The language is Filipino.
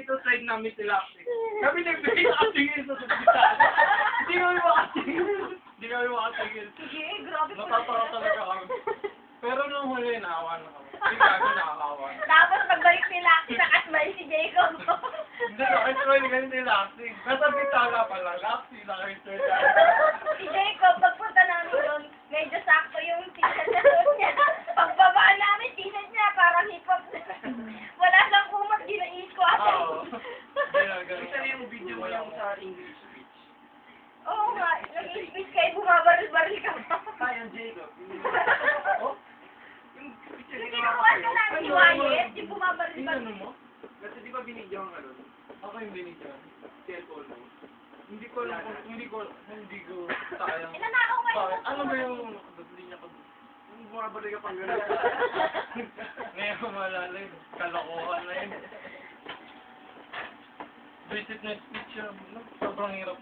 dito side namin sila acting. Kami nagbigay ng acting yun sa subsita. Hindi kami makatingin. Hindi kami makatingin. Sige, grabe po. Natatawa talaga kami. Pero nung huli, naawa na kami. Hindi kami nakakawa. Tapos pagbalik nila, nakasmile si Jacob. Hindi, nakasmile ganun nila acting. Nasa bitala pala, acting, nakasmile. Si Jacob, pagpunta namin doon, medyo sakto yung t-shirt na suot niya. Pagbaba namin, t-shirt niya, parang hip-hop. Wala siyang kumot, ginais ko ata. Oo. Isa na yung video mo yung sa English speech. Oo nga, nag-speech kayo, bumabaril-baril ka pa. Kaya Jacob. Oh? Yung picture Yung ni kinukuha ka namin ni Wyatt, yung bumabaril-baril. Ano mo? Kasi di ba binigyan ka nun? Ako yung binigyan. Cellphone mo. Hindi ko alam kung, hindi ko sayang. Inanakaw kayo. Bakit? Ano ba yung hindi niya pag... Yung bumabalik ka pang gano'n. Ngayon malala yun. Kalokohan na yun. Visit na speech yun. Sobrang hirap